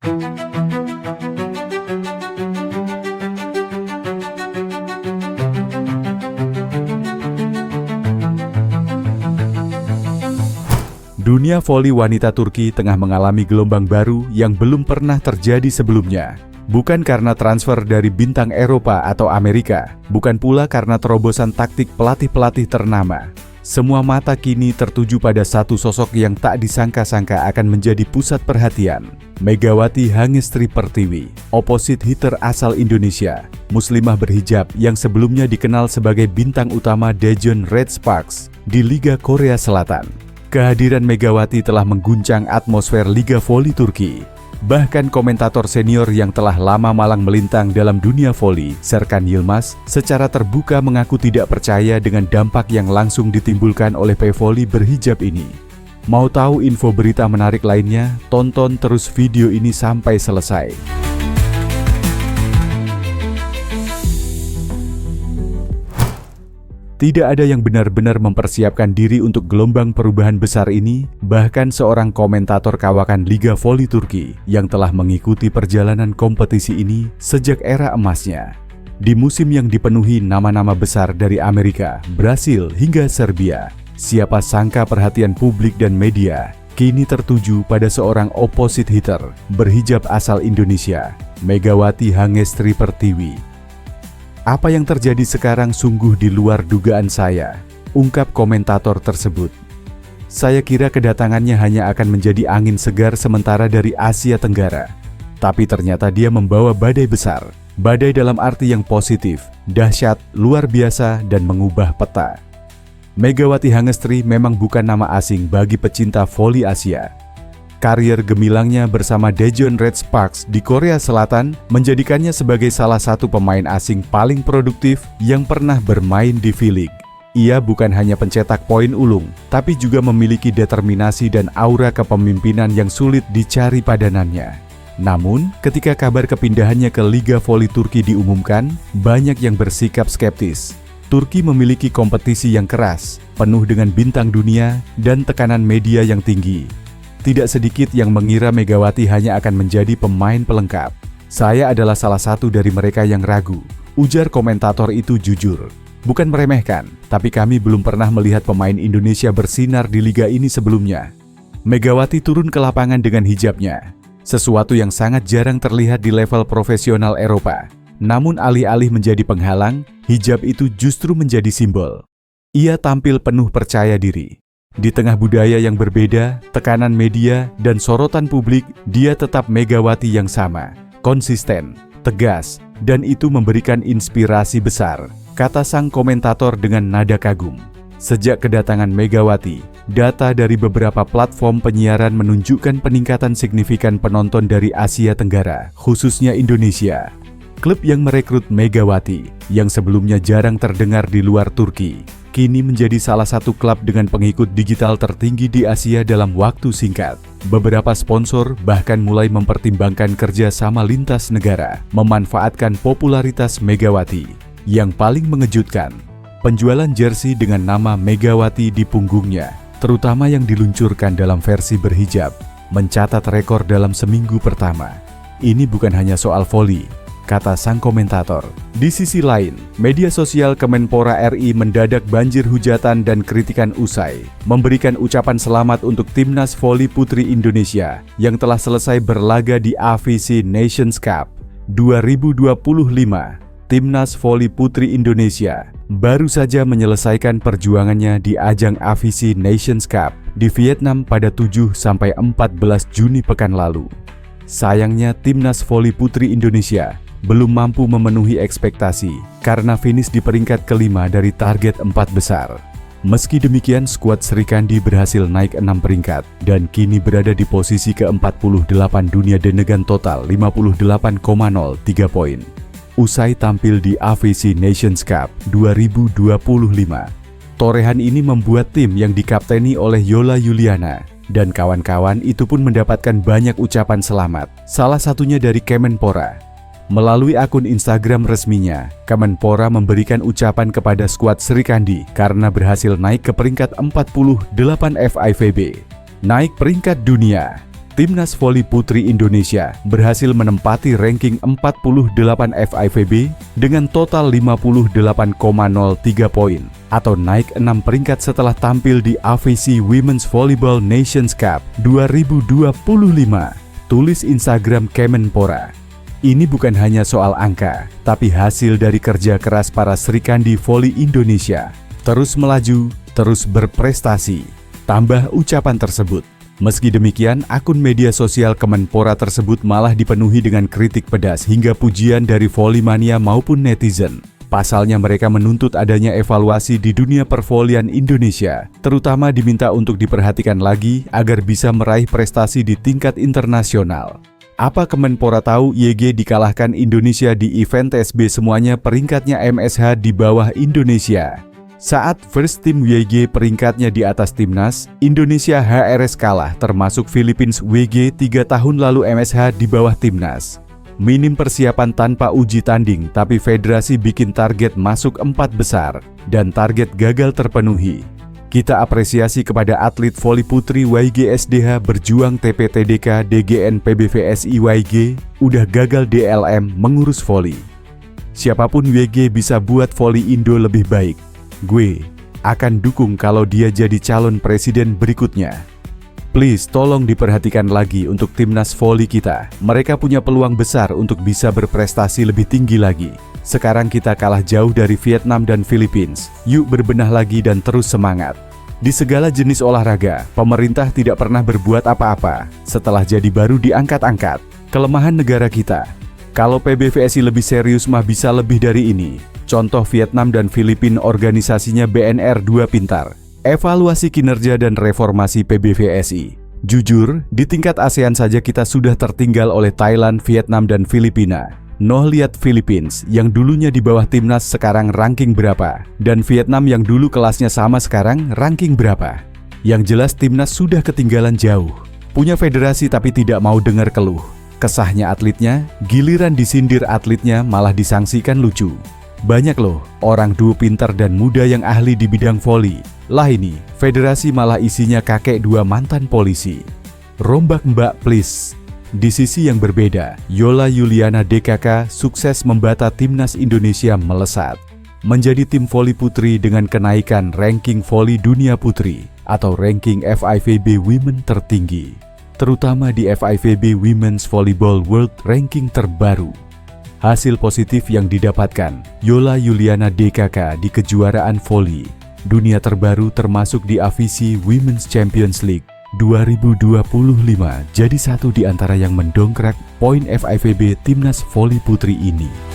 Dunia voli wanita Turki tengah mengalami gelombang baru yang belum pernah terjadi sebelumnya. Bukan karena transfer dari bintang Eropa atau Amerika, bukan pula karena terobosan taktik pelatih-pelatih ternama. Semua mata kini tertuju pada satu sosok yang tak disangka-sangka akan menjadi pusat perhatian. Megawati Hangestri Pertiwi, opposite hitter asal Indonesia, muslimah berhijab yang sebelumnya dikenal sebagai bintang utama Daejeon Red Sparks di Liga Korea Selatan. Kehadiran Megawati telah mengguncang atmosfer Liga Voli Turki. Bahkan komentator senior yang telah lama malang melintang dalam dunia voli, Serkan Yilmaz, secara terbuka mengaku tidak percaya dengan dampak yang langsung ditimbulkan oleh pevoli berhijab ini. Mau tahu info berita menarik lainnya? Tonton terus video ini sampai selesai. Tidak ada yang benar-benar mempersiapkan diri untuk gelombang perubahan besar ini, bahkan seorang komentator kawakan Liga Voli Turki yang telah mengikuti perjalanan kompetisi ini sejak era emasnya. Di musim yang dipenuhi nama-nama besar dari Amerika, Brasil hingga Serbia, siapa sangka perhatian publik dan media kini tertuju pada seorang opposite hitter berhijab asal Indonesia, Megawati Hangestri Pertiwi. Apa yang terjadi sekarang sungguh di luar dugaan saya, ungkap komentator tersebut. Saya kira kedatangannya hanya akan menjadi angin segar sementara dari Asia Tenggara. Tapi ternyata dia membawa badai besar. Badai dalam arti yang positif, dahsyat, luar biasa, dan mengubah peta. Megawati Hangestri memang bukan nama asing bagi pecinta voli Asia. Karier gemilangnya bersama Daejeon Red Sparks di Korea Selatan menjadikannya sebagai salah satu pemain asing paling produktif yang pernah bermain di V-League. Ia bukan hanya pencetak poin ulung, tapi juga memiliki determinasi dan aura kepemimpinan yang sulit dicari padanannya. Namun, ketika kabar kepindahannya ke Liga Voli Turki diumumkan, banyak yang bersikap skeptis. Turki memiliki kompetisi yang keras, penuh dengan bintang dunia dan tekanan media yang tinggi. Tidak sedikit yang mengira Megawati hanya akan menjadi pemain pelengkap. Saya adalah salah satu dari mereka yang ragu, ujar komentator itu jujur. Bukan meremehkan, tapi kami belum pernah melihat pemain Indonesia bersinar di liga ini sebelumnya. Megawati turun ke lapangan dengan hijabnya, sesuatu yang sangat jarang terlihat di level profesional Eropa. Namun alih-alih menjadi penghalang, hijab itu justru menjadi simbol. Ia tampil penuh percaya diri. Di tengah budaya yang berbeda, tekanan media, dan sorotan publik, dia tetap Megawati yang sama, konsisten, tegas, dan itu memberikan inspirasi besar, kata sang komentator dengan nada kagum. Sejak kedatangan Megawati, data dari beberapa platform penyiaran menunjukkan peningkatan signifikan penonton dari Asia Tenggara, khususnya Indonesia. Klub yang merekrut Megawati, yang sebelumnya jarang terdengar di luar Turki, kini menjadi salah satu klub dengan pengikut digital tertinggi di Asia dalam waktu singkat. Beberapa sponsor bahkan mulai mempertimbangkan kerja sama lintas negara, memanfaatkan popularitas Megawati. Yang paling mengejutkan, penjualan jersey dengan nama Megawati di punggungnya, terutama yang diluncurkan dalam versi berhijab, mencatat rekor dalam seminggu pertama. Ini bukan hanya soal voli, kata sang komentator. Di sisi lain, media sosial Kemenpora RI mendadak banjir hujatan dan kritikan usai memberikan ucapan selamat untuk Timnas Voli Putri Indonesia yang telah selesai berlaga di AVC Nations Cup 2025. Timnas Voli Putri Indonesia baru saja menyelesaikan perjuangannya di ajang AVC Nations Cup di Vietnam pada 7-14 Juni pekan lalu. Sayangnya Timnas Voli Putri Indonesia belum mampu memenuhi ekspektasi karena finish di peringkat kelima dari target 4 besar. Meski demikian, skuad Srikandi berhasil naik 6 peringkat dan kini berada di posisi ke-48 dunia dengan total 58,03 poin. Usai tampil di AVC Nations Cup 2025, torehan ini membuat tim yang dikapteni oleh Yola Yuliana dan kawan-kawan itu pun mendapatkan banyak ucapan selamat, salah satunya dari Kemenpora. Melalui akun Instagram resminya, Kemenpora memberikan ucapan kepada skuad Srikandi karena berhasil naik ke peringkat 48 FIVB. Naik peringkat dunia. Timnas Voli Putri Indonesia berhasil menempati ranking 48 FIVB dengan total 58,03 poin atau naik 6 peringkat setelah tampil di AVC Women's Volleyball Nations Cup 2025. Tulis Instagram Kemenpora. Ini bukan hanya soal angka, tapi hasil dari kerja keras para Srikandi Voli Indonesia. Terus melaju, terus berprestasi. Tambah ucapan tersebut. Meski demikian, akun media sosial Kemenpora tersebut malah dipenuhi dengan kritik pedas hingga pujian dari volley-mania maupun netizen. Pasalnya mereka menuntut adanya evaluasi di dunia pervolian Indonesia, terutama diminta untuk diperhatikan lagi agar bisa meraih prestasi di tingkat internasional. Apa Kemenpora tahu YG dikalahkan Indonesia di event TSB semuanya peringkatnya MSH di bawah Indonesia? Saat first team WG peringkatnya di atas timnas, Indonesia HRS kalah termasuk Philippines WG 3 tahun lalu MSH di bawah timnas. Minim persiapan tanpa uji tanding, tapi federasi bikin target masuk 4 besar, dan target gagal terpenuhi. Kita apresiasi kepada atlet voli putri YG SDH berjuang TPTDK DGN PBVSI YG, udah gagal DLM mengurus voli. Siapapun YG bisa buat voli Indo lebih baik. Gue akan dukung kalau dia jadi calon presiden berikutnya. Please tolong diperhatikan lagi untuk timnas voli kita. Mereka punya peluang besar untuk bisa berprestasi lebih tinggi lagi. Sekarang kita kalah jauh dari Vietnam dan Philippines. Yuk berbenah lagi dan terus semangat. Di segala jenis olahraga, pemerintah tidak pernah berbuat apa-apa. Setelah jadi baru diangkat-angkat. Kelemahan negara kita. Kalau PBVSI lebih serius mah bisa lebih dari ini. Contoh Vietnam dan Filipina organisasinya BNR 2 pintar. Evaluasi kinerja dan reformasi PBVSI. Jujur, di tingkat ASEAN saja kita sudah tertinggal oleh Thailand, Vietnam, dan Filipina. Noh lihat Philippines yang dulunya di bawah timnas sekarang ranking berapa. Dan Vietnam yang dulu kelasnya sama sekarang ranking berapa. Yang jelas timnas sudah ketinggalan jauh. Punya federasi tapi tidak mau dengar keluh. Kesahnya atletnya, giliran disindir atletnya malah disangsikan lucu. Banyak loh, orang duo pintar dan muda yang ahli di bidang voli. Lah ini, federasi malah isinya kakek 2 mantan polisi. Rombak mbak please. Di sisi yang berbeda, Yola Yuliana DKK sukses membata timnas Indonesia melesat. Menjadi tim voli putri dengan kenaikan ranking voli dunia putri atau ranking FIVB Women tertinggi. Terutama di FIVB Women's Volleyball World Ranking terbaru. Hasil positif yang didapatkan Yola Yuliana DKK di kejuaraan voli dunia terbaru termasuk di AVC Women's Champions League 2025 jadi satu di antara yang mendongkrak poin FIVB timnas voli putri ini.